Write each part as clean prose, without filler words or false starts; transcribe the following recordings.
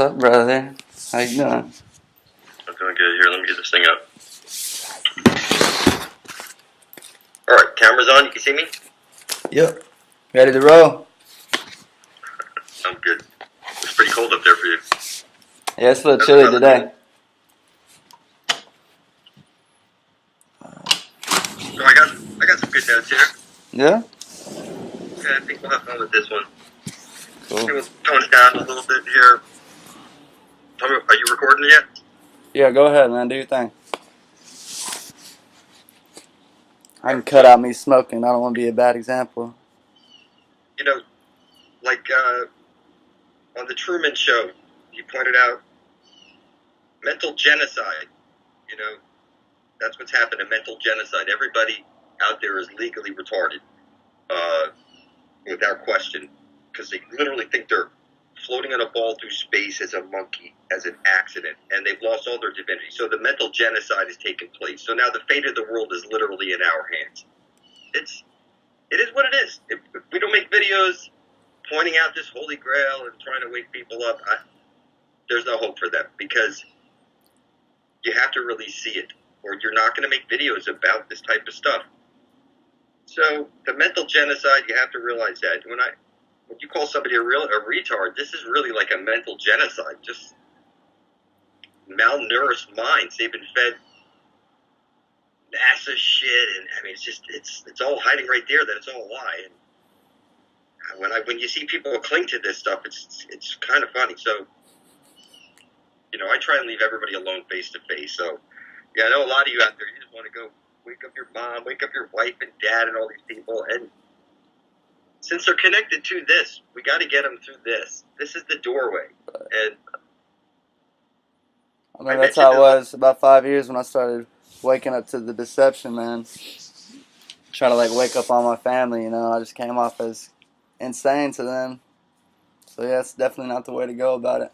What's up, brother? How you doing? I'm doing good. Here, let me get this thing up. Alright, camera's on. You can see me? Yep. Ready to roll? I'm good. It's pretty cold up there for you. Yeah, it's a little That's chilly another today. So I got some good notes here. Yeah? Yeah, I think we'll have fun with this one. Cool. Maybe we'll tone it down a little bit here. Tell me, are you recording yet? Yeah, go ahead, man. Do your thing. I can Alright, cut so, out me smoking. I don't want to be a bad example. you know, like on the Truman Show, he pointed out mental genocide. You know, that's what's happened, a mental genocide. Everybody out there is legally retarded, without question, because they literally think they're floating on a ball through space as a monkey, as an accident, and they've lost all their divinity. So the mental genocide has taken place. So now the fate of the world is literally in our hands. It is what it is. If we don't make videos pointing out this holy grail and trying to wake people up, there's no hope for them, because you have to really see it, or you're not going to make videos about this type of stuff. So the mental genocide, you have to realize that when you call somebody a retard, this is really like a mental genocide. Just malnourished minds. They've been fed NASA shit, and I mean, it's all hiding right there that it's all a lie. And when you see people cling to this stuff, it's kind of funny. So, I try and leave everybody alone face to face. So, yeah, I know a lot of you out there, you just want to go wake up your mom, wake up your wife and dad, and all these people, and since they're connected to this, we got to get them through this. This is the doorway. And I mean, that's how it was about 5 years when I started waking up to the deception, man. Trying to, wake up all my family, I just came off as insane to them. So, yeah, it's definitely not the way to go about it.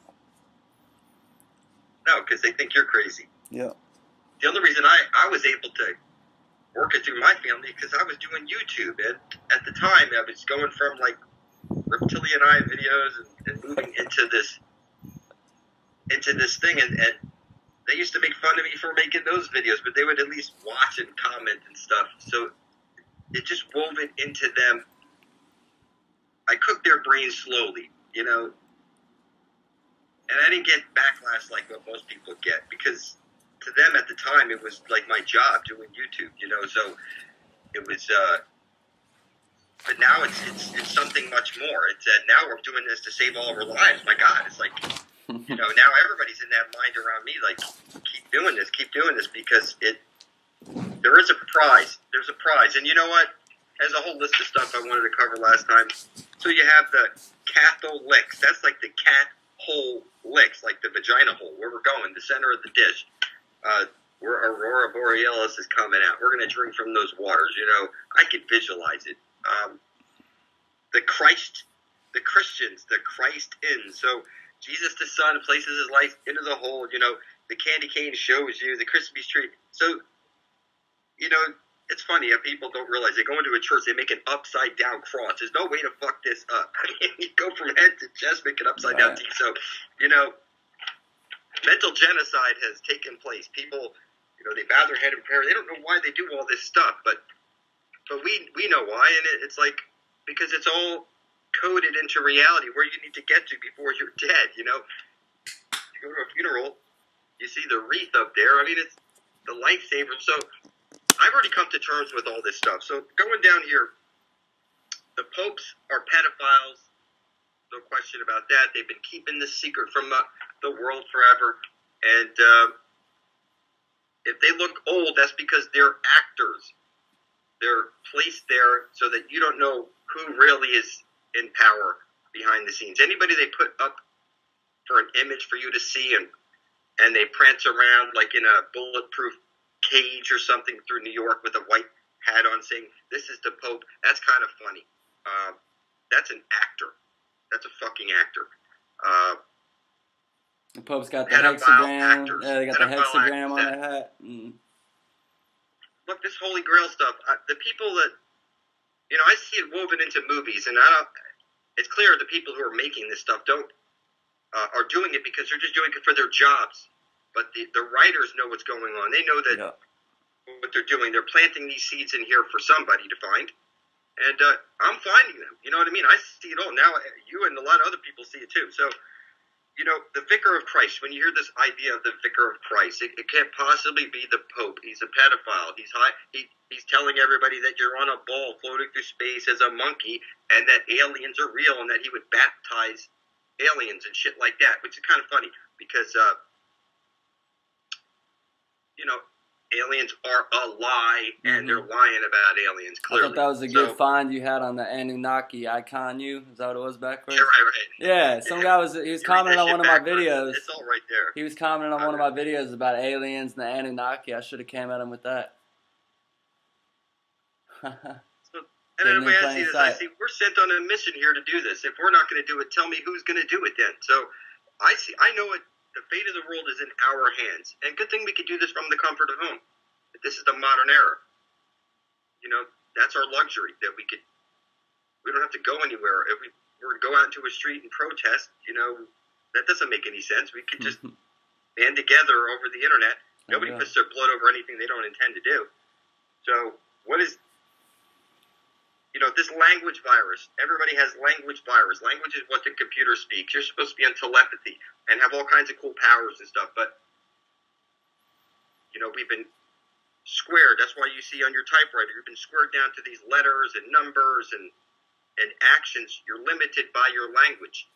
No, because they think you're crazy. Yeah. The only reason I was able to work it through my family because I was doing YouTube. And at the time, I was going from, reptilian eye videos and moving into this thing. And they used to make fun of me for making those videos, but they would at least watch and comment and stuff. So it just wove it into them. I cooked their brains slowly, and I didn't get backlash like what most people get, because to them at the time it was like my job doing YouTube, so it was, but now it's something much more. It's now we're doing this to save all of our lives. My God, it's like, now everybody's in that mind around me, like, keep doing this, because there is a prize. There's a prize. And you know what? There's a whole list of stuff I wanted to cover last time. So you have the catholicks. That's like the cat hole licks, like the vagina hole, where we're going, the center of the dish. Where Aurora Borealis is coming out. We're going to drink from those waters. I could visualize it. The Christians, the Christ-in. So Jesus the Son places his life into the hole. The candy cane shows you the Christmas tree. So, it's funny how people don't realize they go into a church, they make an upside down cross. There's no way to fuck this up. I mean, you go from head to chest, make an upside down T. So, mental genocide has taken place. People, they bow their head in prayer. They don't know why they do all this stuff, but we know why, and it's like, because it's all coded into reality where you need to get to before you're dead. You go to a funeral, you see the wreath up there. I mean, it's the lifesaver. So I've already come to terms with all this stuff. So going down here, the popes are pedophiles. No question about that. They've been keeping this secret from the world forever. And if they look old, that's because they're actors. They're placed there so that you don't know who really is in power behind the scenes. Anybody they put up for an image for you to see, and they prance around like in a bulletproof cage or something through New York with a white hat on saying, "This is the Pope," that's kind of funny. That's an actor. That's a fucking actor. The Pope's got the hexagram. Yeah, they got the hexagram on their hat. Look, this Holy Grail stuff, the people that, I see it woven into movies, and it's clear the people who are making this stuff don't are doing it because they're just doing it for their jobs. But the writers know what's going on. They know that what they're doing. They're planting these seeds in here for somebody to find. And I'm finding them. You know what I mean? I see it all. Now you and a lot of other people see it too. So, you know, the Vicar of Christ, when you hear this idea of the Vicar of Christ, it can't possibly be the Pope. He's a pedophile. He's telling everybody that you're on a ball floating through space as a monkey and that aliens are real and that he would baptize aliens and shit like that, which is kind of funny because, you know, aliens are a lie, and they're lying about aliens, clearly. I thought that was a good find you had on the Anunnaki icon you. Is that what it was backwards? Yeah, right. Yeah, some guy he was commenting on one of my videos. It's all right there. He was commenting on one of my videos about aliens and the Anunnaki. I should have came at him with that. And then the way I see this, I see we're sent on a mission here to do this. If we're not going to do it, tell me who's going to do it then. So I know it. The fate of the world is in our hands. And good thing we could do this from the comfort of home. This is the modern era. You know, that's our luxury, that we don't have to go anywhere. If we were to go out into a street and protest, you know, that doesn't make any sense. We could just band together over the internet. Nobody puts their blood over anything they don't intend to do. So what is, you know, this language virus? Everybody has language virus. Language is what the computer speaks. You're supposed to be on telepathy and have all kinds of cool powers and stuff. But, you know, we've been squared. That's why you see on your typewriter, you've been squared down to these letters and numbers and actions. You're limited by your language.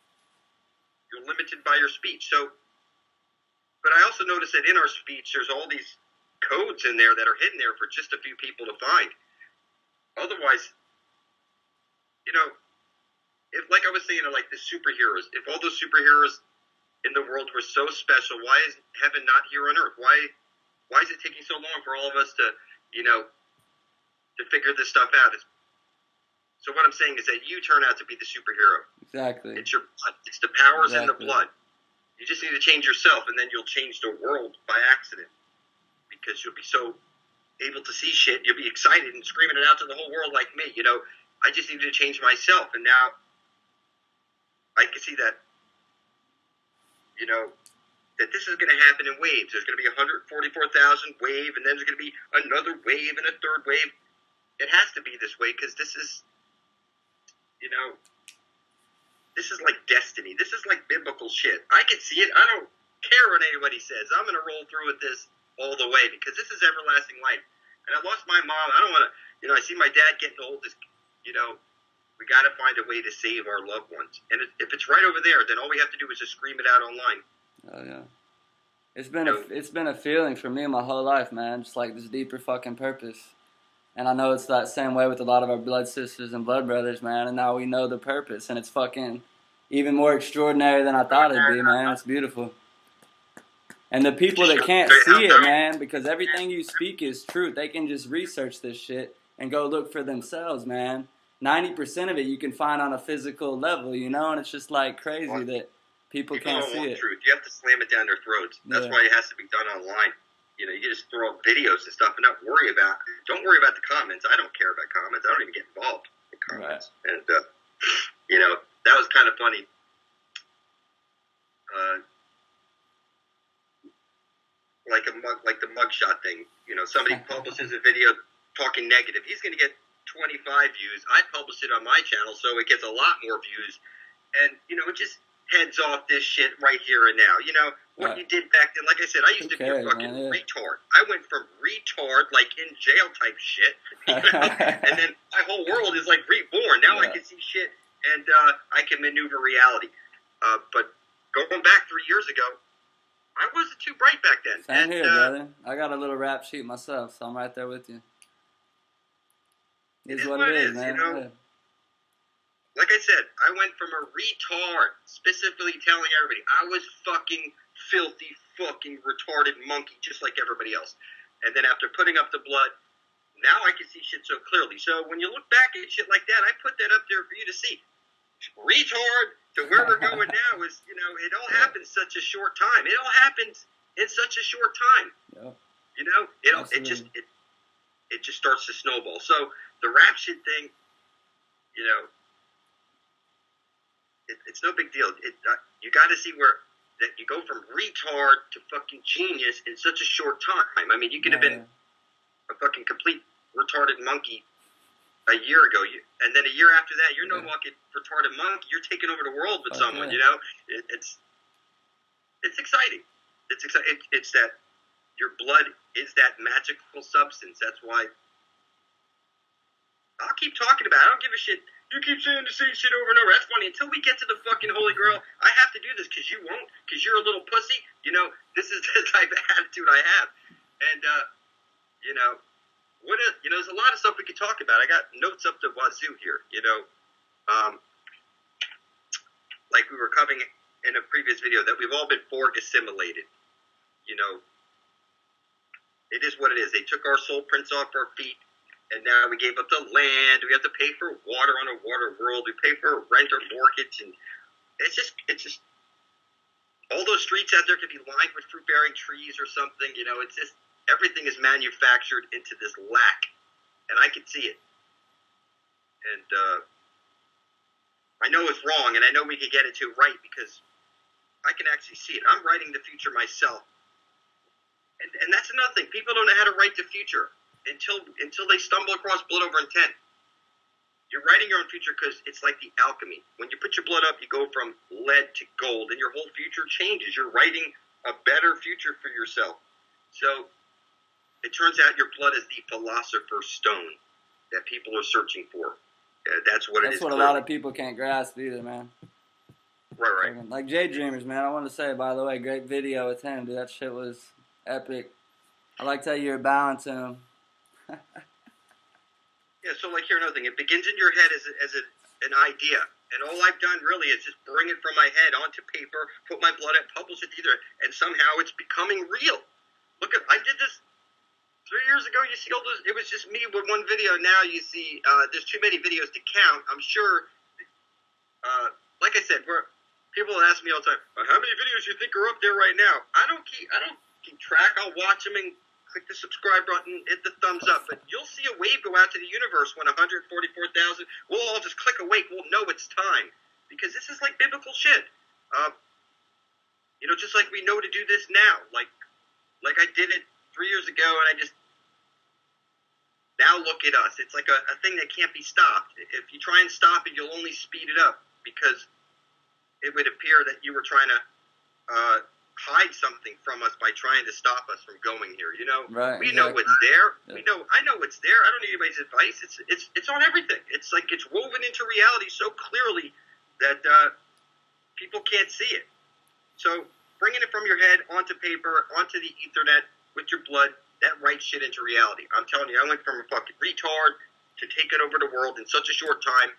You're limited by your speech. So, but I also notice that in our speech, there's all these codes in there that are hidden there for just a few people to find. Otherwise, you know, if, like I was saying, like the superheroes, if all those superheroes in the world were so special, why is heaven not here on earth? Why is it taking so long for all of us to, you know, to figure this stuff out? So what I'm saying is that you turn out to be the superhero. Exactly. It's your blood. It's the powers in the blood. You just need to change yourself, and then you'll change the world by accident. Because you'll be so able to see shit, you'll be excited and screaming it out to the whole world like me. You know, I just needed to change myself, and now I can see that, you know, that this is going to happen in waves. There's going to be 144,000 wave, and then there's going to be another wave and a third wave. It has to be this way because this is, you know, this is like destiny. This is like biblical shit. I can see it. I don't care what anybody says. I'm going to roll through with this all the way because this is everlasting life. And I lost my mom. I don't want to, you know, I see my dad getting old. You know, we got to find a way to save our loved ones. And if it's right over there, then all we have to do is just scream it out online. Oh yeah, it's been a feeling for me my whole life, man. Just like this deeper fucking purpose. And I know it's that same way with a lot of our blood sisters and blood brothers, man. And now we know the purpose, and it's fucking even more extraordinary than I thought it'd be, man. It's beautiful. And the people that can't see it, man, because everything you speak is truth. They can just research this shit and go look for themselves, man. 90% of it you can find on a physical level, you know, and it's just like crazy that people can't see it. Truth. You have to slam it down their throats. That's why it has to be done online. You know, you just throw up videos and stuff and don't worry about the comments. I don't care about comments. I don't even get involved in comments. Right. And, you know, that was kind of funny. Like the mugshot thing. You know, somebody publishes a video talking negative. He's going to get 25 views. I published it on my channel, so it gets a lot more views. And, you know, it just heads off this shit right here and now. You know, what you did back then, like I said, I used to be a fucking retard. I went from retard, like in jail type shit, you know? And then my whole world is like reborn. Now I can see shit, and I can maneuver reality. But going back 3 years ago, I wasn't too bright back then. Same here, brother. I got a little rap sheet myself, so I'm right there with you. It's what it is, man. You know? Like I said, I went from a retard, specifically telling everybody I was fucking filthy, fucking retarded monkey, just like everybody else. And then after putting up the blood, now I can see shit so clearly. So when you look back at shit like that, I put that up there for you to see. Retard to where we're going now is, you know, it all happens such a short time. It all happens in such a short time. Yep. You know, it just starts to snowball. So the rap shit thing, you know, it's no big deal. You got to see where that you go from retard to fucking genius in such a short time. I mean, you could have been a fucking complete retarded monkey a year ago, and then a year after that, you're no fucking retarded monkey. You're taking over the world with someone. You know, it's exciting. It's exciting. It's that your blood is that magical substance. That's why I'll keep talking about it. I don't give a shit. You keep saying the same shit over and over. That's funny. Until we get to the fucking Holy Grail, I have to do this because you won't, because you're a little pussy. You know, this is the type of attitude I have. And, you know, there's a lot of stuff we could talk about. I got notes up to wazoo here, you know. Like we were covering in a previous video, that we've all been Borg assimilated. You know, it is what it is. They took our soul prints off our feet. And now we gave up the land. We have to pay for water on a water world. We pay for rent or mortgage, and it's just all those streets out there could be lined with fruit-bearing trees or something. You know, it's just everything is manufactured into this lack, and I can see it. And I know it's wrong, and I know we could get it to right because I can actually see it. I'm writing the future myself, and that's another thing. People don't know how to write the future until they stumble across blood over intent. You're writing your own future because it's like the alchemy. When you put your blood up, you go from lead to gold, and your whole future changes. You're writing a better future for yourself. So it turns out your blood is the philosopher's stone that people are searching for. That's what it is. That's what a lot of people can't grasp either, man. Right. Like Jay Dreamers, man. I want to say, by the way, great video with him, dude. That shit was epic. I liked how you were balancing him. Yeah, so like here, another thing. It begins in your head as an idea. And all I've done really is just bring it from my head onto paper, put my blood in, publish it either, and somehow it's becoming real. I did this 3 years ago. You see all those, it was just me with one video. Now you see, there's too many videos to count. I'm sure, like I said, people ask me all the time, how many videos do you think are up there right now? I don't keep track. I'll watch them and click the subscribe button, hit the thumbs up, but you'll see a wave go out to the universe when 144,000, we'll all just click awake, we'll know it's time, because this is like biblical shit. You know, just like we know to do this now, like I did it 3 years ago, and I just, now look at us. It's like a thing that can't be stopped. If you try and stop it, you'll only speed it up, because it would appear that you were trying to hide something from us by trying to stop us from going here. You know, right, we know it's there. Yeah. I know it's there. I don't need anybody's advice. It's on everything. It's like it's woven into reality so clearly that people can't see it. So bringing it from your head onto paper, onto the Ethernet with your blood, that writes shit into reality. I'm telling you, I went from a fucking retard to taking over the world in such a short time.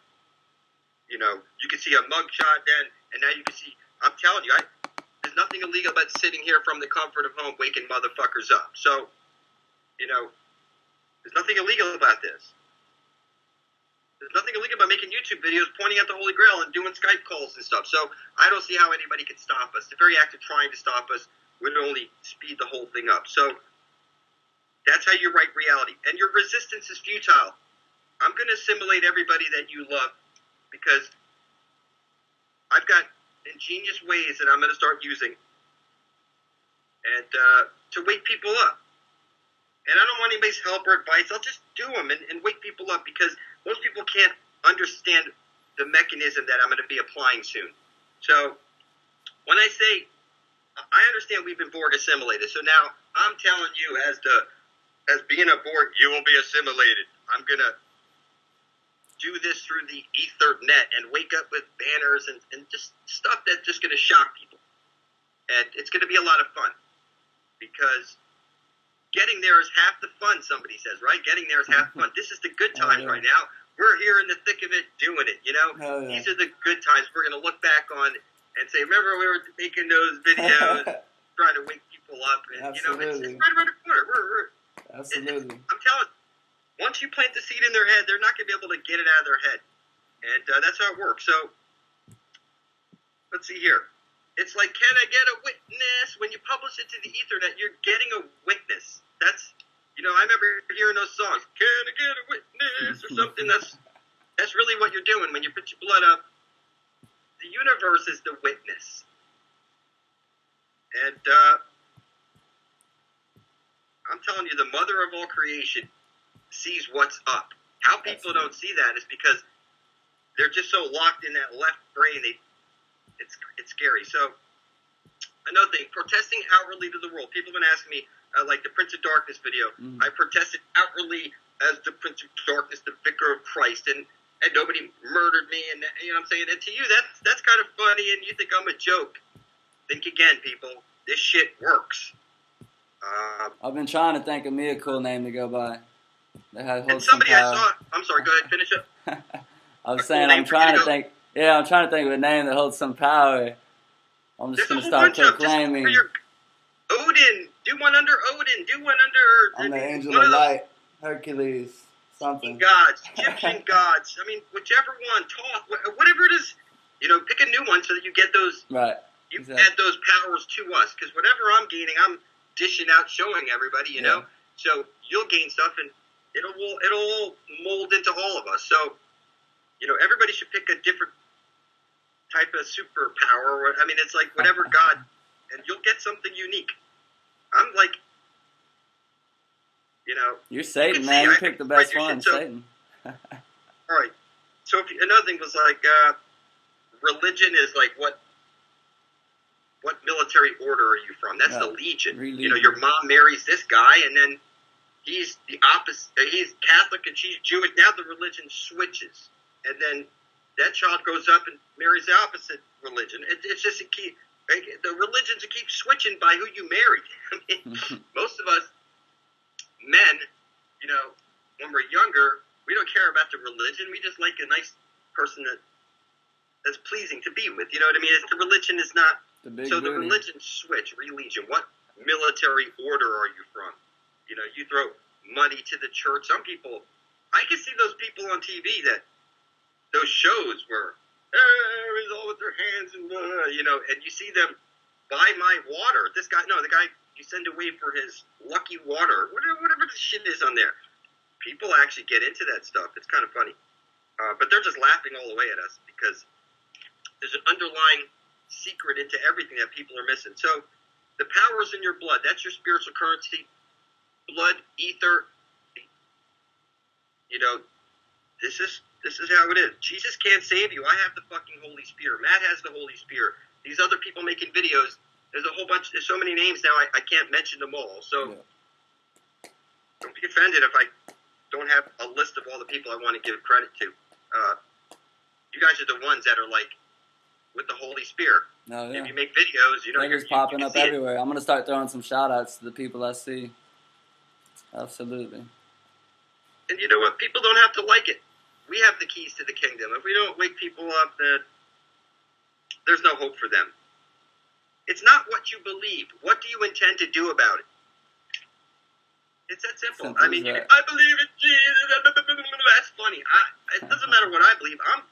You know, you can see a mugshot then, and now you can see. I'm telling you, there's nothing illegal about sitting here from the comfort of home waking motherfuckers up. So, you know, there's nothing illegal about this. There's nothing illegal about making YouTube videos pointing at the Holy Grail and doing Skype calls and stuff. So I don't see how anybody can stop us. The very act of trying to stop us would only speed the whole thing up. So that's how you write reality. And your resistance is futile. I'm going to assimilate everybody that you love because I've got ingenious ways that I'm going to start using and to wake people up. And I don't want anybody's help or advice. I'll just do them and wake people up because most people can't understand the mechanism that I'm going to be applying soon. So when I say, I understand we've been Borg assimilated. So now I'm telling you as being a Borg, you will be assimilated. I'm going to do this through the Ethernet and wake up with banners and just stuff that's just going to shock people. And it's going to be a lot of fun because getting there is half the fun, somebody says, right? Getting there is half the fun. This is the good times right now. We're here in the thick of it doing it, you know? These are the good times we're going to look back on and say, remember we were making those videos trying to wake people up. And, you know, it's right around the corner. Absolutely. I'm telling you. Once you plant the seed in their head, they're not going to be able to get it out of their head. And that's how it works. So, let's see here. It's like, can I get a witness? When you publish it to the Ethernet, you're getting a witness. That's, you know, I remember hearing those songs, can I get a witness? Or something. That's really what you're doing. When you put your blood up, the universe is the witness. And I'm telling you, the mother of all creation sees what's up. How people don't see that is because they're just so locked in that left brain. It's scary. So another thing, protesting outwardly to the world. People have been asking me, like the Prince of Darkness video. I protested outwardly as the Prince of Darkness, the Vicar of Christ, and nobody murdered me. And you know what I'm saying? And to you, that's kind of funny, and you think I'm a joke. Think again, people. This shit works. I've been trying to think of me a cool name to go by. That holds and somebody some power. I saw. I'm sorry. Go ahead. Finish up. I was saying I'm trying to think. Yeah, I'm trying to think of a name that holds some power. I'm just gonna start proclaiming. Odin. Do one under Odin. Do one under. I'm the angel of light. Hercules. Something. Gods. Egyptian gods. I mean, whichever one. Talk. Whatever it is. You know, pick a new one so that you get those. Right. You add those powers to us, because whatever I'm gaining, I'm dishing out, showing everybody. You know. So you'll gain stuff, and it'll mold into all of us. So, you know, everybody should pick a different type of superpower. I mean, it's like whatever God, and you'll get something unique. I'm like, you know. You're Satan, man. You picked the best one, Satan. All right. So another thing was like, religion is like what military order are you from? That's the Legion. You know, your mom marries this guy, and then he's the opposite. He's Catholic and she's Jewish. Now the religion switches, and then that child grows up and marries the opposite religion. It's just the religions keep switching by who you marry. I mean, most of us men, you know, when we're younger, we don't care about the religion. We just like a nice person that's pleasing to be with. You know what I mean? The religion is not. The religion switch, religion. What military order are you from? You know, you throw money to the church. Some people, I can see those people on TV those shows where everybody's all with their hands and you know, and you see them buy my water. The guy you send away for his lucky water, whatever the shit is on there. People actually get into that stuff. It's kind of funny, but they're just laughing all the way at us because there's an underlying secret into everything that people are missing. So the power's in your blood. That's your spiritual currency. Blood, ether. You know, this is how it is. Jesus can't save you. I have the fucking Holy Spirit. Matt has the Holy Spirit. These other people making videos, there's a whole bunch, there's so many names now, I can't mention them all. So don't be offended if I don't have a list of all the people I want to give credit to. You guys are the ones that are like, with the Holy Spirit. If you make videos, you know, you're popping up everywhere. I'm going to start throwing some shout-outs to the people I see. Absolutely. And you know what? People don't have to like it. We have the keys to the kingdom. If we don't wake people up, then there's no hope for them. It's not what you believe. What do you intend to do about it? It's that simple. I mean, I believe in Jesus. That's funny. It doesn't matter what I believe. I'm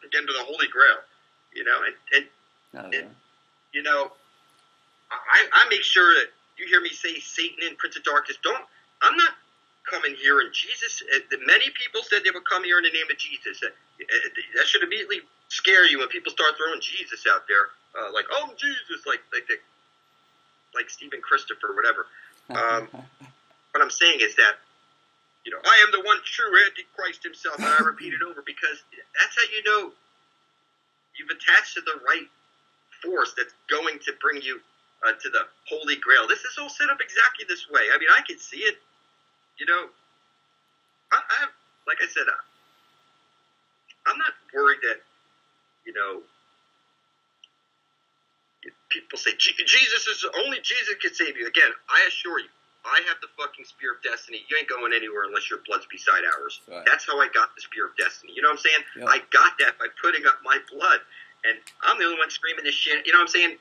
getting to the Holy Grail. You know, and you know, I make sure that you hear me say Satan and Prince of Darkness. I'm not coming here in Jesus. Many people said they would come here in the name of Jesus. That should immediately scare you when people start throwing Jesus out there, like Jesus, like Stephen Christopher, or whatever. What I'm saying is that, you know, I am the one true Antichrist himself, and I repeat it over because that's how you know you've attached to the right force that's going to bring you to the Holy Grail. This is all set up exactly this way. I mean, I can see it. You know, I like I said, I'm not worried that, you know, people say only Jesus can save you. Again, I assure you, I have the fucking spear of destiny. You ain't going anywhere unless your blood's beside ours. Right. That's how I got the spear of destiny. You know what I'm saying? Yep. I got that by putting up my blood. And I'm the only one screaming this shit. You know what I'm saying?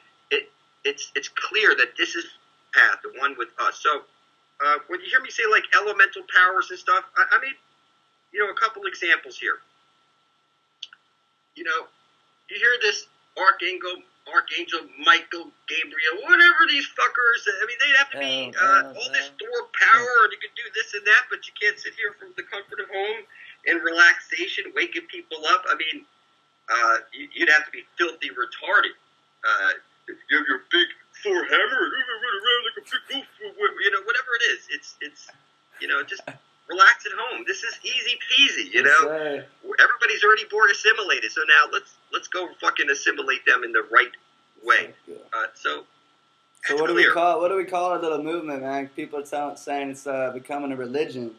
It's clear that this is the path, the one with us. So when you hear me say like elemental powers and stuff, I mean, you know, a couple examples here. You know, you hear this Archangel Michael, Gabriel, whatever these fuckers. I mean, they'd have to be all this Thor power, and you can do this and that, but you can't sit here from the comfort of home and relaxation, waking people up. I mean, you'd have to be filthy retarded. You have your big Thor hammer, run around like a big wolf, whatever it is. It's just relax at home. This is easy peasy, Everybody's already Borg assimilated, so now let's go fucking assimilate them in the right way. So what do we call our little movement, man? People are saying it's becoming a religion.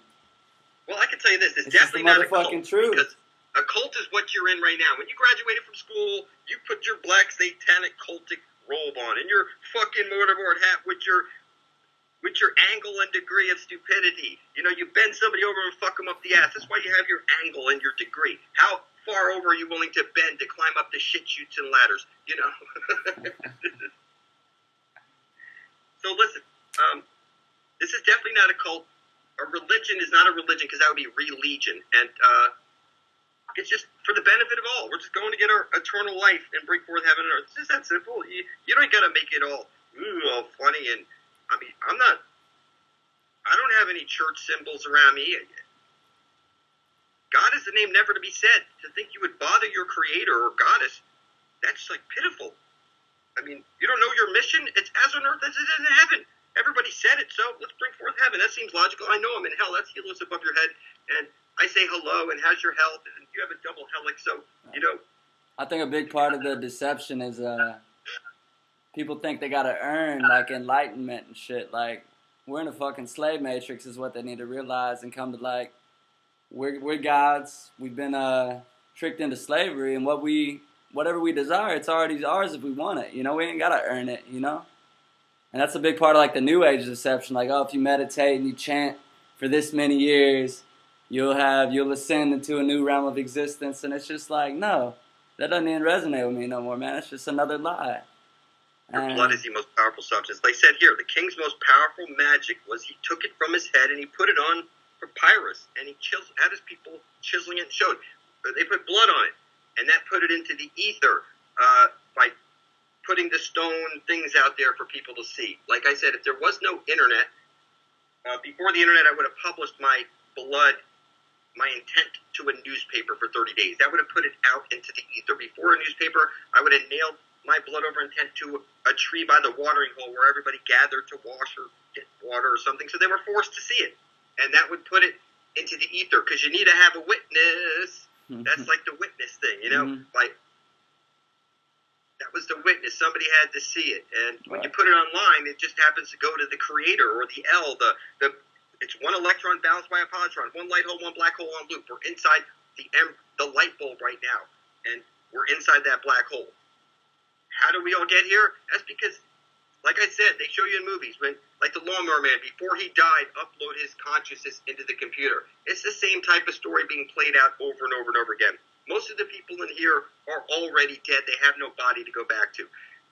Well, I can tell you this: it's definitely not a cult. Truth. Because a cult is what you're in right now. When you graduated from school, you put your black satanic cultic robe on and your fucking mortarboard hat with your angle and degree of stupidity. You bend somebody over and fuck them up the ass. That's why you have your angle and your degree. How far over are you willing to bend to climb up the shit chutes and ladders? So listen, this is definitely not a cult. A religion is not a religion because that would be religion. And it's just for the benefit of all. We're just going to get our eternal life and bring forth heaven and earth. It's just that simple. You don't got to make it all funny. And I mean, I don't have any church symbols around me. God is the name never to be said. To think you would bother your creator or goddess, that's like pitiful. I mean, you don't know your mission? It's as on earth as it is in heaven. Everybody said it, so let's bring forth heaven. That seems logical. I know I'm in hell. That's helos above your head. And I say hello, and how's your health? And you have a double helix, so, I think a big part of the deception is people think they got to earn, like, enlightenment and shit. Like, we're in a fucking slave matrix is what they need to realize and come to, like, we're gods. We've been tricked into slavery, and whatever we desire, it's already ours if we want it. We ain't got to earn it, And that's a big part of, like, the New Age deception. Like, if you meditate and you chant for this many years, you'll ascend into a new realm of existence. And it's just like, no, that doesn't even resonate with me no more, man. It's just another lie. Your blood is the most powerful substance. They said here, the king's most powerful magic was he took it from his head and he put it on papyrus. And he had his people chiseling it and showed. They put blood on it. And that put it into the ether by putting the stone things out there for people to see. Like I said, if there was no internet, before the internet, I would have published my intent to a newspaper for 30 days. That would have put it out into the ether. Before a newspaper, I would have nailed my blood over intent to a tree by the watering hole where everybody gathered to wash or get water or something, so they were forced to see it. And that would put it into the ether, because you need to have a witness. That's like the witness thing, Like, that was the witness. Somebody had to see it. And when you put it online, it just happens to go to the creator or the L. It's one electron balanced by a positron, one light hole, one black hole on loop. We're inside the light bulb right now, and we're inside that black hole. How do we all get here? That's because, like I said, they show you in movies when, like the Lawnmower Man, before he died, upload his consciousness into the computer. It's the same type of story being played out over and over and over again. Most of the people in here are already dead. They have no body to go back to.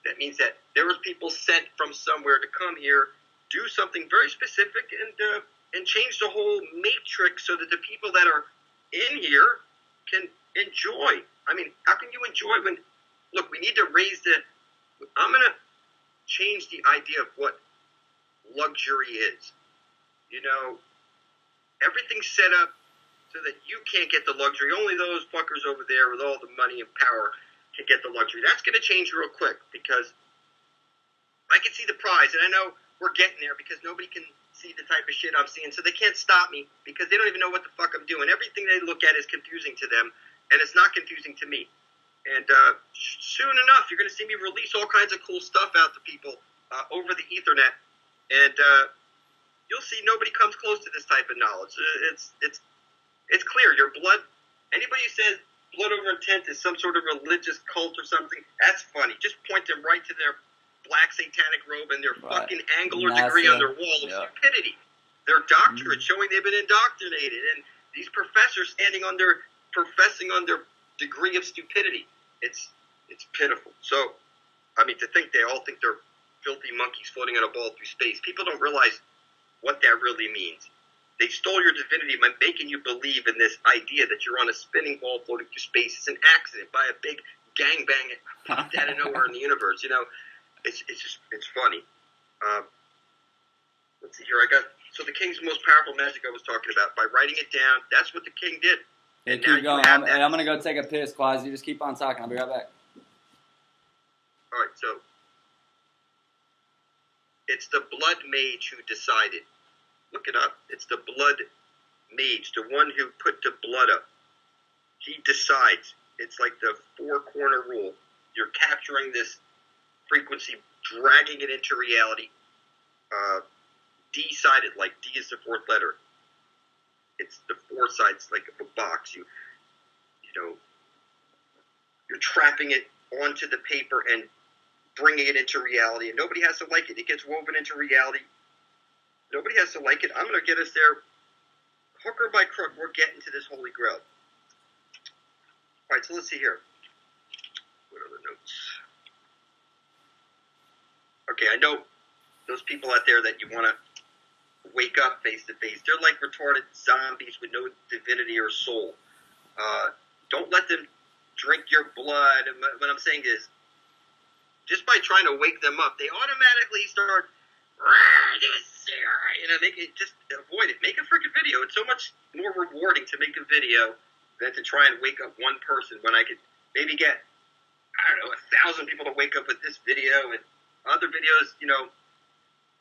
That means that there was people sent from somewhere to come here, do something very specific, and change the whole matrix so that the people that are in here can enjoy. I mean, how can you enjoy when... Look, we need to raise I'm going to change the idea of what luxury is. Everything's set up so that you can't get the luxury. Only those fuckers over there with all the money and power can get the luxury. That's going to change real quick, because I can see the prize, and I know we're getting there because nobody can see the type of shit I'm seeing, so they can't stop me because they don't even know what the fuck I'm doing. Everything they look at is confusing to them, and it's not confusing to me. And soon enough, you're going to see me release all kinds of cool stuff out to people over the Ethernet, and you'll see nobody comes close to this type of knowledge. It's clear. Your blood. Anybody who says blood over intent is some sort of religious cult or something, that's funny. Just point them right to their black satanic robe and their fucking angular degree on their wall of stupidity. Their doctorate showing they've been indoctrinated, and these professors professing on their degree of stupidity. It's pitiful. So, I mean, to think they all think they're filthy monkeys floating on a ball through space. People don't realize what that really means. They stole your divinity by making you believe in this idea that you're on a spinning ball floating through space. It's an accident by a big gangbang that popped out of nowhere in the universe. It's funny. Let's see here. So the king's most powerful magic I was talking about, by writing it down, that's what the king did. Hey, keep going. I'm going to go take a piss, Quaz. You just keep on talking. I'll be right back. All right, so It's the blood mage who decided. Look it up. It's the blood mage, the one who put the blood up. He decides. It's like the four-corner rule. You're capturing this frequency, dragging it into reality. D-sided, like D is the fourth letter. It's the four sides, like a box. You know, you're trapping it onto the paper and bringing it into reality, and nobody has to like it. It gets woven into reality. Nobody has to like it. I'm going to get us there, hook or by crook. We're getting to this Holy Grail. All right, so let's see here. What are the notes? Okay, I know those people out there that you want to wake up face to face. They're like retarded zombies with no divinity or soul. Don't let them drink your blood. And what I'm saying is, just by trying to wake them up, they automatically start, make it, just avoid it. Make a freaking video. It's so much more rewarding to make a video than to try and wake up one person when I could maybe get, I don't know, 1,000 people to wake up with this video and other videos, you know.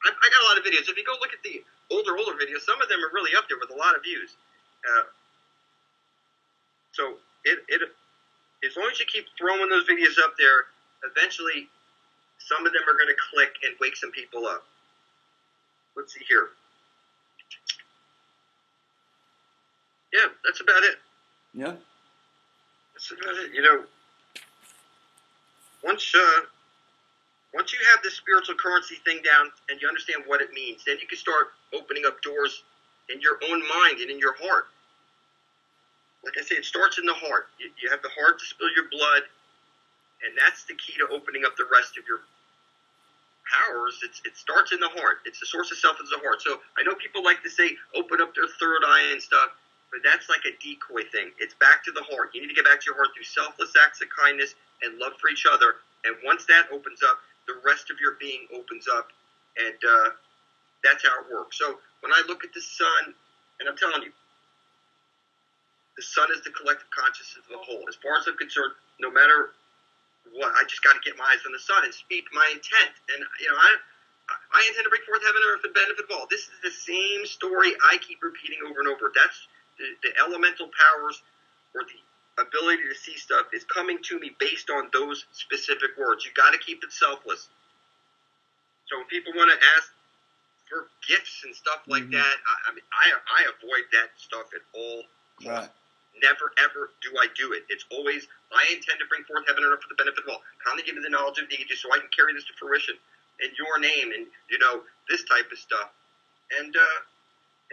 I got a lot of videos. If you go look at the older videos, some of them are really up there with a lot of views. So as long as you keep throwing those videos up there, eventually some of them are going to click and wake some people up. Let's see here. Yeah, that's about it. Yeah. That's about it. You know, once you have this spiritual currency thing down and you understand what it means, then you can start opening up doors in your own mind and in your heart. Like I say, it starts in the heart. You have the heart to spill your blood, and that's the key to opening up the rest of your powers. It starts in the heart. It's the source of self is the heart. So I know people like to say open up their third eye and stuff, but that's like a decoy thing. It's back to the heart. You need to get back to your heart through selfless acts of kindness and love for each other. And once that opens up, the rest of your being opens up, and that's how it works. So when I look at the sun, and I'm telling you, the sun is the collective consciousness of the whole. As far as I'm concerned, no matter what, I just got to get my eyes on the sun and speak my intent. And, you know, I intend to bring forth heaven and earth for the benefit of all. This is the same story I keep repeating over and over. That's the elemental powers, or the ability to see stuff, is coming to me based on those specific words. You got to keep it selfless. So when people want to ask for gifts and stuff like that, I avoid that stuff at all costs. Right. Never, ever do I do it. It's always, I intend to bring forth heaven and earth for the benefit of all. Come to give you the knowledge of the ages so I can carry this to fruition in your name, and, you know, this type of stuff. And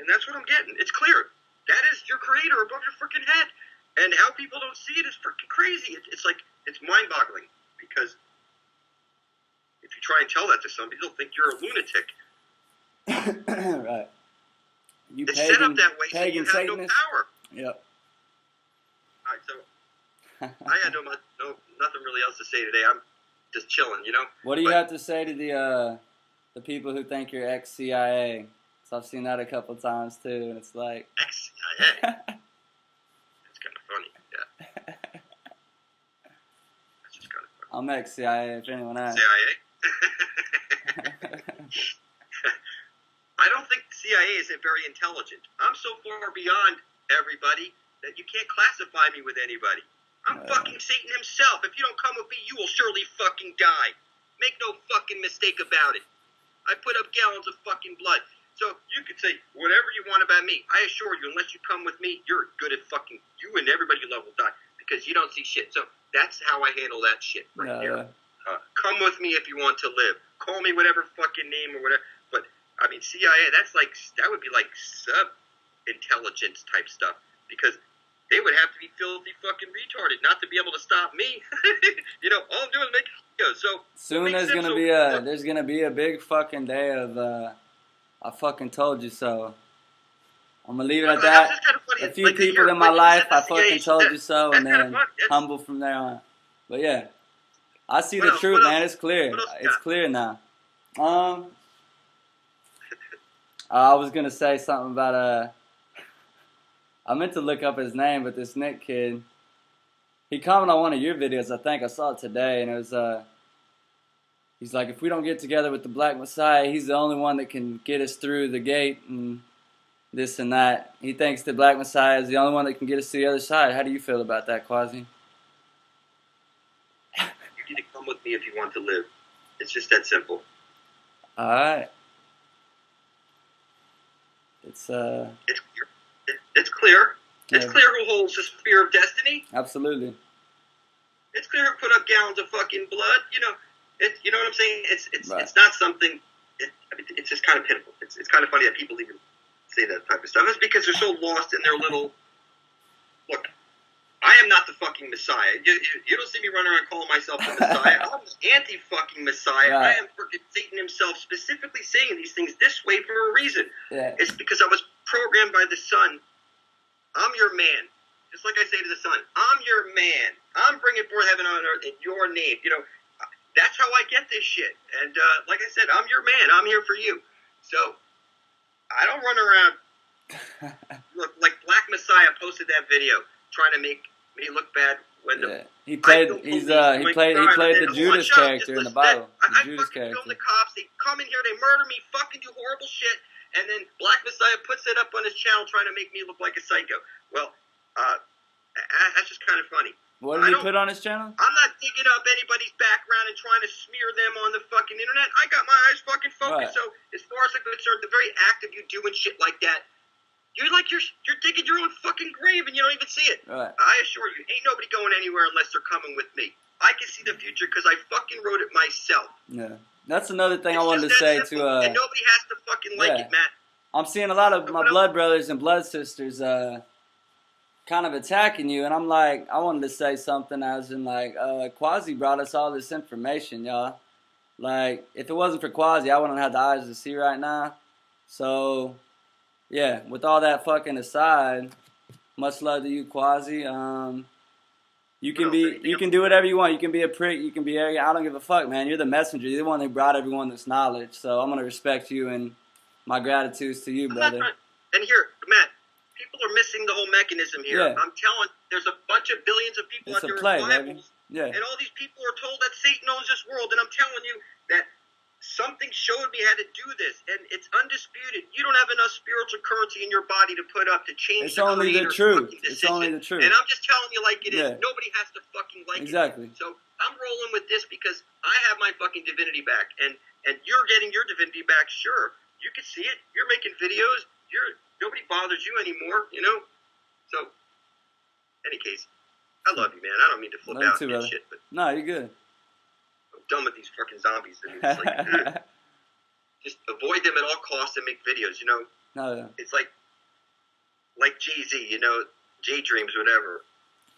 that's what I'm getting. It's clear. That is your creator above your freaking head. And how people don't see it is freaking crazy. It's like, it's mind-boggling. Because if you try and tell that to somebody, they'll think you're a lunatic. Right. You it's set up that way so you have Satanist. no power. Yep. All right, so I got nothing really else to say today. I'm just chilling, you know. What do you have to say to the people who think you're ex-CIA? So I've seen that a couple times too, and it's like ex-CIA. It's kind of funny, yeah. That's just kind of funny. I'm ex-CIA. If anyone asks. CIA. I don't think the CIA is very intelligent. I'm so far beyond everybody that you can't classify me with anybody. I'm fucking Satan himself. If you don't come with me, you will surely fucking die. Make no fucking mistake about it. I put up gallons of fucking blood. So you could say whatever you want about me. I assure you, unless you come with me, you're good at fucking, you and everybody you love will die because you don't see shit. So that's how I handle that shit right there. Come with me if you want to live. Call me whatever fucking name or whatever. But, I mean, CIA, that would be like sub-intelligence type stuff because they would have to be filthy fucking retarded not to be able to stop me. You know, all I'm doing is making videos. So soon there's gonna be a big fucking day of I fucking told you so. I'm gonna leave it at that. A few people in my life, I fucking told you so, and then humble from there on. But yeah, I see the truth, man. It's clear. It's clear now. I was gonna say something about I meant to look up his name, but this Nick kid, he commented on one of your videos. I think I saw it today, and it was He's like, if we don't get together with the Black Messiah, he's the only one that can get us through the gate and this and that. He thinks the Black Messiah is the only one that can get us to the other side. How do you feel about that, Quasi? You need to come with me if you want to live. It's just that simple. All right. It's clear. It's clear. It's Yeah. clear who holds the spear of destiny. Absolutely. It's clear who put up gallons of fucking blood. You know what I'm saying? Right. It's not something. It's just kind of pitiful. It's kind of funny that people even say that type of stuff. It's because they're so lost in their little. Look, I am not the fucking Messiah. You don't see me running around calling myself the Messiah. I'm the anti-fucking Messiah. Right. I am freaking Satan himself, specifically saying these things this way for a reason. Yeah. It's because I was programmed by the Son. I'm your man. Just like I say to the Son, I'm your man. I'm bringing forth heaven on earth in your name. You know, that's how I get this shit. And like I said, I'm your man. I'm here for you. So I don't run around. Look, like Black Messiah posted that video trying to make me look bad when Yeah. He played the Judas character in the Bible. I The Judas fucking character. film the cops. They come in here, they murder me, fucking do horrible shit, and then Black Messiah puts it up on his channel trying to make me look like a psycho. Well, that's just kind of funny. What did he put on his channel? I'm not digging up anybody's background and trying to smear them on the fucking internet. I got my eyes fucking focused. Right. So as far as I'm concerned, the very act of you doing shit like that, you're digging your own fucking grave and you don't even see it. Right. I assure you, ain't nobody going anywhere unless they're coming with me. I can see the future because I fucking wrote it myself. Yeah. That's another thing I It's wanted to just say that to simple, and nobody has to fucking like yeah. it, Matt. I'm seeing a lot of my blood brothers and blood sisters kind of attacking you, and I'm like, I wanted to say something as in like, Quasi brought us all this information, y'all. Like, if it wasn't for Quasi, I wouldn't have the eyes to see right now. So, yeah, with all that fucking aside, much love to you, Quasi. You can do whatever you want. You can be a prick. You can be arrogant. I don't give a fuck, man. You're the messenger. You're the one who brought everyone this knowledge. So I'm gonna respect you, and my gratitude's to you, brother. And here, Matt, people are missing the whole mechanism here. Yeah. I'm telling, there's a bunch of billions of people It's out a there play, with baby. Bibles, Yeah. and all these people are told that Satan owns this world. And I'm telling you that something showed me how to do this, and it's undisputed. You don't have enough spiritual currency in your body to put up to change It's only the Creator's truth. fucking It's decision. only the truth. And I'm just telling you like it is. Yeah. Nobody has to fucking like Exactly. it. So I'm rolling with this because I have my fucking divinity back, and you're getting your divinity back. Sure, you can see it. You're making videos. Nobody bothers you anymore. You know. So, any case, I love you, man. I don't mean to flip Love you out too, and brother. shit, but No, you're good. I'm done with these fucking zombies. And it's like, just avoid them at all costs and make videos. You know, No. it's like Jay-Z. You know, J Dreams, whatever.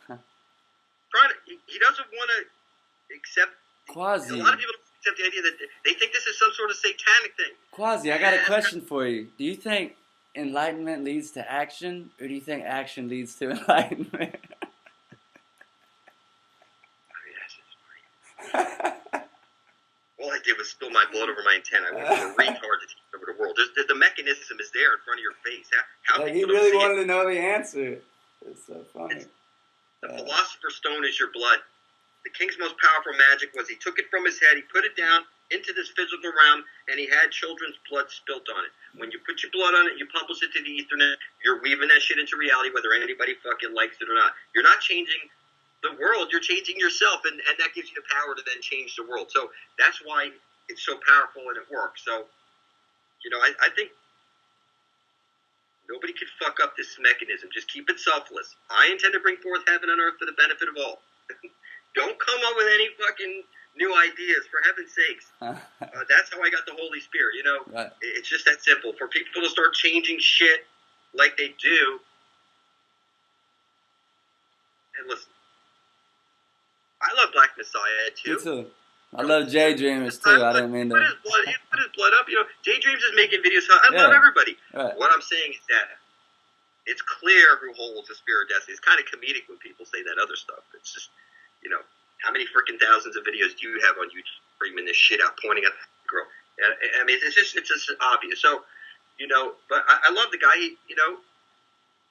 He doesn't want to accept. Quasi. A lot of people don't accept the idea that they think this is some sort of satanic thing. Quasi, I got a question for you. Do you think enlightenment leads to action, or do you think action leads to enlightenment? All I did was spill my blood over my antenna. I went from a retard to take over the world. The mechanism is there in front of your face. How Like, can he you really see wanted it? to know the answer. It's so funny. The Philosopher's Stone is your blood. The king's most powerful magic was he took it from his head, he put it down into this physical realm, and he had children's blood spilt on it. When you put your blood on it, you publish it to the Ethernet, you're weaving that shit into reality whether anybody fucking likes it or not. You're not changing the world, you're changing yourself, and that gives you the power to then change the world. So that's why it's so powerful and it works. So, you know, I think nobody could fuck up this mechanism. Just keep it selfless. I intend to bring forth heaven on earth for the benefit of all. Don't come up with any fucking new ideas, for heaven's sakes. That's how I got the Holy Spirit, you know? Right. It's just that simple. For people to start changing shit like they do, and listen, I love Black Messiah, too. Me too. I love J Dreamers too. I didn't mean He to. put his blood up. You know, J Dreams is making videos. I love everybody. Right. What I'm saying is that it's clear who holds the spirit of destiny. It's kind of comedic when people say that other stuff. It's just, you know, how many freaking thousands of videos do you have on YouTube screaming this shit out, pointing at the girl? I mean, it's just obvious. So, you know, but I love the guy. You know,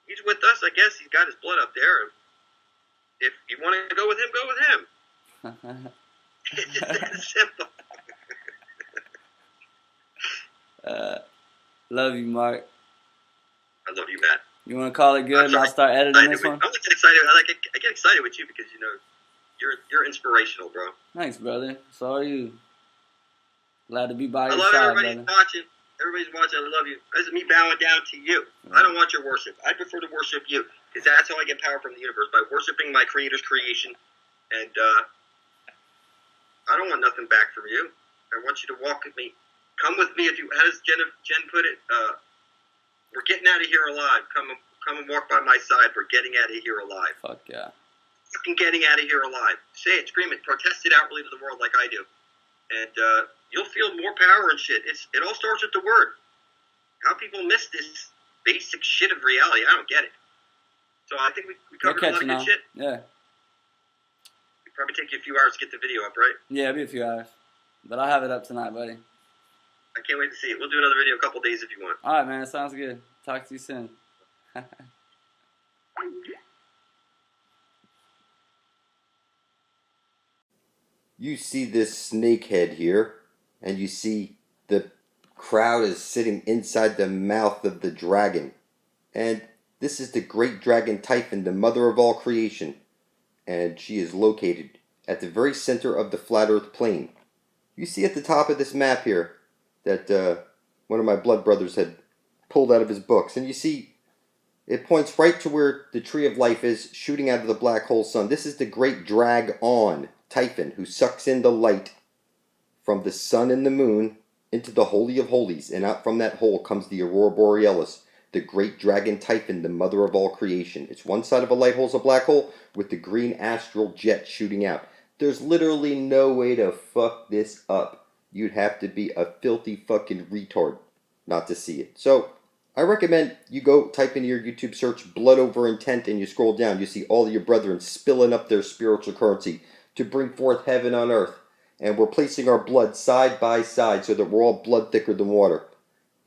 he's with us. I guess he's got his blood up there. If you want to go with him, go with him. It's just that simple. Love you, Mark. I love you, Matt. You want to call it good and I'll start editing this one? I'm excited. I get excited with you because, you know, you're inspirational, bro. Thanks, brother. So are you. Glad to be by your I love side, everybody brother. watching. Everybody's watching. I love you. This is me bowing down to you. I don't want your worship. I prefer to worship you because that's how I get power from the universe, by worshiping my Creator's creation. And I don't want nothing back from you. I want you to walk with me. Come with me. How does Jen put it? We're getting out of here alive. Come and walk by my side. We're getting out of here alive. Fuck yeah. Fucking getting out of here alive. Say it, scream it, protest it outwardly to the world like I do. And you'll feel more power and shit. It all starts with the word. How people miss this basic shit of reality, I don't get it. So I think we covered a lot of good shit. Yeah. It'd probably take you a few hours to get the video up, right? Yeah, it'll be a few hours. But I'll have it up tonight, buddy. I can't wait to see it. We'll do another video in a couple days if you want. Alright, man. Sounds good. Talk to you soon. You see this snake head here, and you see the crowd is sitting inside the mouth of the dragon. And this is the great dragon Typhon, the mother of all creation. And she is located at the very center of the flat earth plane. You see at the top of this map here that one of my blood brothers had pulled out of his books. And you see it points right to where the tree of life is, shooting out of the black hole sun. This is the great Dragon, Typhon, who sucks in the light from the sun and the moon into the Holy of Holies. And out from that hole comes the Aurora Borealis, the great dragon Typhon, the mother of all creation. It's one side of a light hole is a black hole with the green astral jet shooting out. There's literally no way to fuck this up. You'd have to be a filthy fucking retard not to see it. So I recommend you go type into your YouTube search blood over intent, and you scroll down. You see all of your brethren spilling up their spiritual currency to bring forth heaven on earth. And we're placing our blood side by side so that we're all blood thicker than water.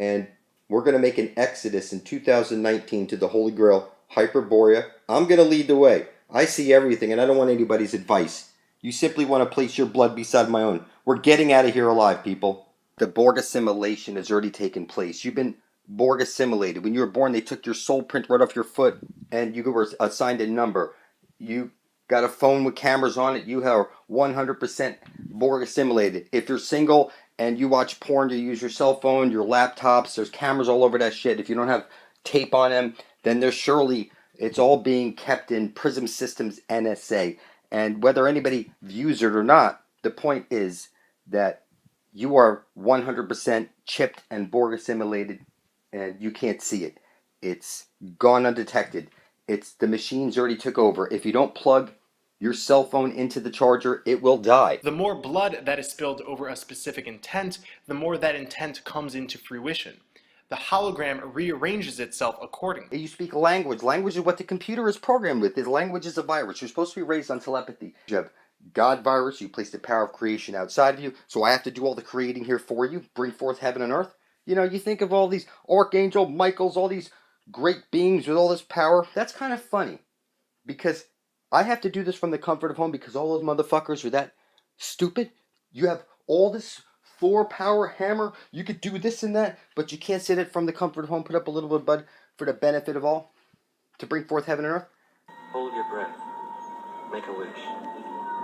And we're going to make an exodus in 2019 to the Holy Grail, Hyperborea. I'm going to lead the way. I see everything, and I don't want anybody's advice. You simply want to place your blood beside my own. We're getting out of here alive, people. The Borg assimilation has already taken place. You've been Borg assimilated. When you were born, they took your soul print right off your foot, and you were assigned a number. You got a phone with cameras on it. You are 100% Borg assimilated. If you're single and you watch porn, you use your cell phone, your laptops, there's cameras all over that shit. If you don't have tape on them, then there's surely, it's all being kept in Prism Systems NSA. And whether anybody views it or not, the point is that you are 100% chipped and Borg assimilated, and you can't see it. It's gone undetected. It's the machines already took over. If you don't plug your cell phone into the charger, it will die. The more blood that is spilled over a specific intent, the more that intent comes into fruition. The hologram rearranges itself accordingly. You speak language. Language is what the computer is programmed with. This language is a virus. You're supposed to be raised on telepathy. You have God virus. You place the power of creation outside of you. So I have to do all the creating here for you. Bring forth heaven and earth. You know, you think of all these Archangel Michaels, all these great beings with all this power. That's kind of funny. Because I have to do this from the comfort of home because all those motherfuckers are that stupid. You have all this Thor power hammer. You could do this and that, but you can't sit it from the comfort of home. Put up a little bit of blood for the benefit of all to bring forth heaven and earth. Hold your breath. Make a wish.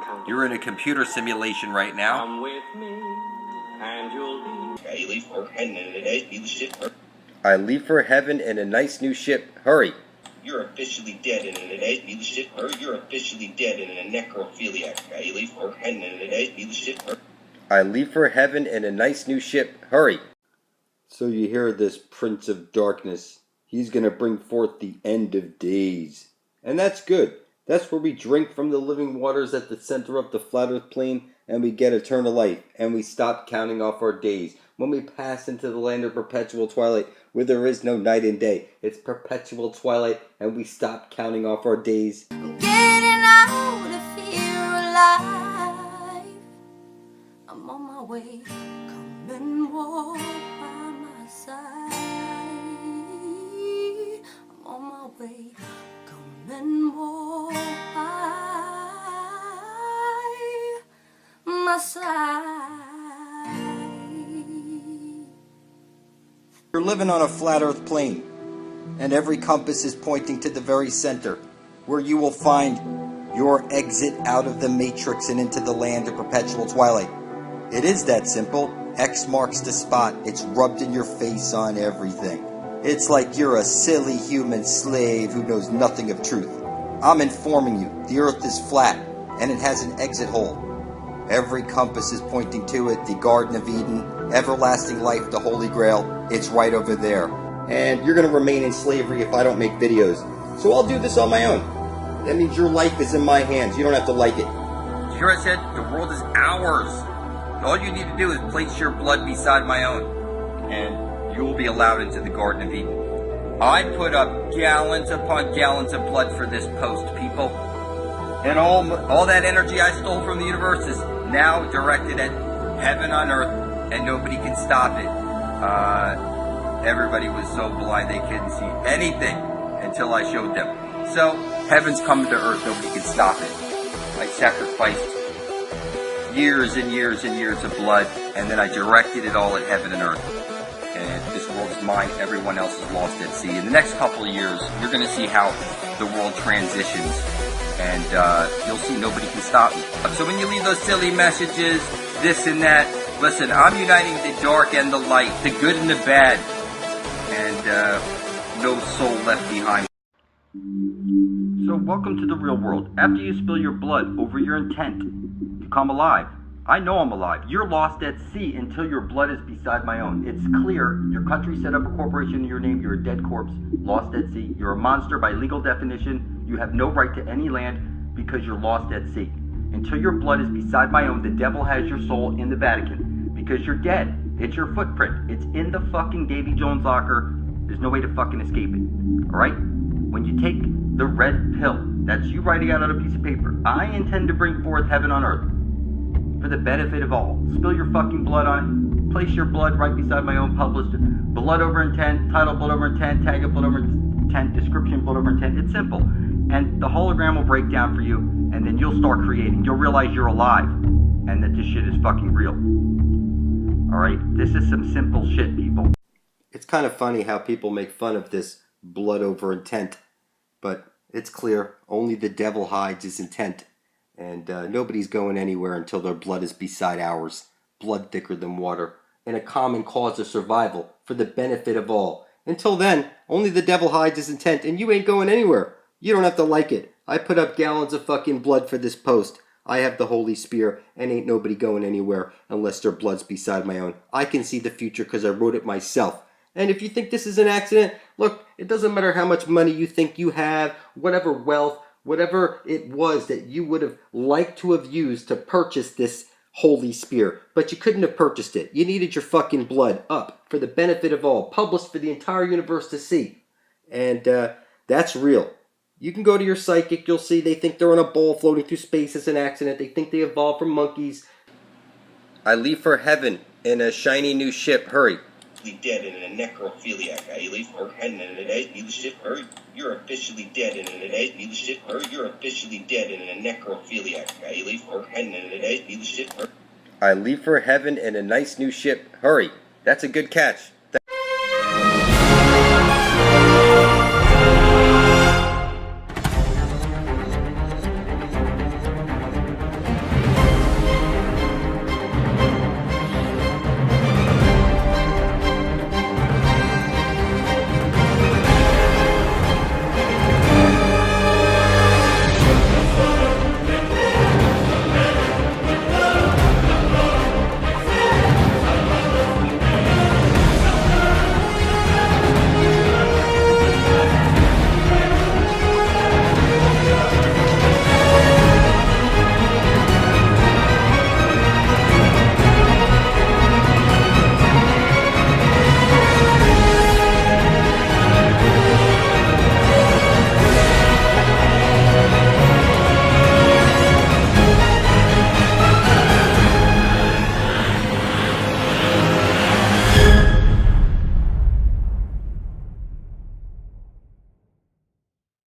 Count. You're in a computer simulation right now. Come with me, and you'll be. I leave for heaven in a nice new ship. Hurry. You're officially dead in an nice new ship. You're officially dead in a necrophiliac. I leave for heaven in a nice new ship. I leave for heaven in a nice new ship. Hurry. So you hear this Prince of Darkness. He's going to bring forth the end of days. And that's good. That's where we drink from the living waters at the center of the flat earth plane, and we get eternal life, and we stop counting off our days. When we pass into the land of perpetual twilight, where there is no night and day, it's perpetual twilight, and we stop counting off our days. I'm getting out of here alive. I'm on my way. Come and walk by my side. I'm on my way. Come and walk by my side. living on a flat earth plane, and every compass is pointing to the very center, where you will find your exit out of the matrix and into the land of perpetual twilight. It is that simple. X marks the spot. It's rubbed in your face on everything. It's like you're a silly human slave who knows nothing of truth. I'm informing you, the earth is flat, and it has an exit hole. Every compass is pointing to it, the Garden of Eden, everlasting life, the Holy Grail. It's right over there. And you're going to remain in slavery if I don't make videos. So I'll do this on my own. That means your life is in my hands. You don't have to like it. Did you hear I said the world is ours? All you need to do is place your blood beside my own, and you will be allowed into the Garden of Eden. I put up gallons upon gallons of blood for this post, people. And all that energy I stole from the universe is now directed at heaven on earth, and nobody can stop it. Everybody was so blind they couldn't see anything until I showed them. So, heaven's coming to earth, nobody can stop it. I sacrificed years and years and years of blood, and then I directed it all at heaven and earth. And this world is mine, everyone else is lost at sea. In the next couple of years, you're going to see how the world transitions, and you'll see nobody can stop me. So when you leave those silly messages, this and that, listen, I'm uniting the dark and the light, the good and the bad, and no soul left behind. So welcome to the real world. After you spill your blood over your intent to come alive, I know I'm alive. You're lost at sea until your blood is beside my own. It's clear. Your country set up a corporation in your name. You're a dead corpse, lost at sea. You're a monster by legal definition. You have no right to any land because you're lost at sea. Until your blood is beside my own, the devil has your soul in the Vatican because you're dead. It's your footprint. It's in the fucking Davy Jones locker. There's no way to fucking escape it. Alright? When you take the red pill, that's you writing out on a piece of paper. I intend to bring forth heaven on earth for the benefit of all. Spill your fucking blood on it. Place your blood right beside my own published blood over intent, title blood over intent, tag it blood over intent, description blood over intent. It's simple. And the hologram will break down for you, and then you'll start creating. You'll realize you're alive and that this shit is fucking real. Alright? This is some simple shit, people. It's kind of funny how people make fun of this blood over intent, but it's clear only the devil hides his intent, and nobody's going anywhere until their blood is beside ours, blood thicker than water, and a common cause of survival for the benefit of all. Until then, only the devil hides his intent, and you ain't going anywhere. You don't have to like it. I put up gallons of fucking blood for this post. I have the Holy Spear, and ain't nobody going anywhere unless their blood's beside my own. I can see the future because I wrote it myself. And if you think this is an accident, look, it doesn't matter how much money you think you have, whatever wealth, whatever it was that you would have liked to have used to purchase this Holy Spear. But you couldn't have purchased it. You needed your fucking blood up for the benefit of all, published for the entire universe to see. And that's real. You can go to your psychic, you'll see they think they're on a ball floating through space as an accident. They think they evolved from monkeys. I leave for heaven in a shiny new ship. Hurry. Dead and a necrophiliac. I leave for heaven in a ship. Hurry. You're officially dead and in a ship. Hurry. You're officially dead and a necrophiliac. I leave for heaven in a ship. I leave for heaven in a nice new ship. Hurry. That's a good catch.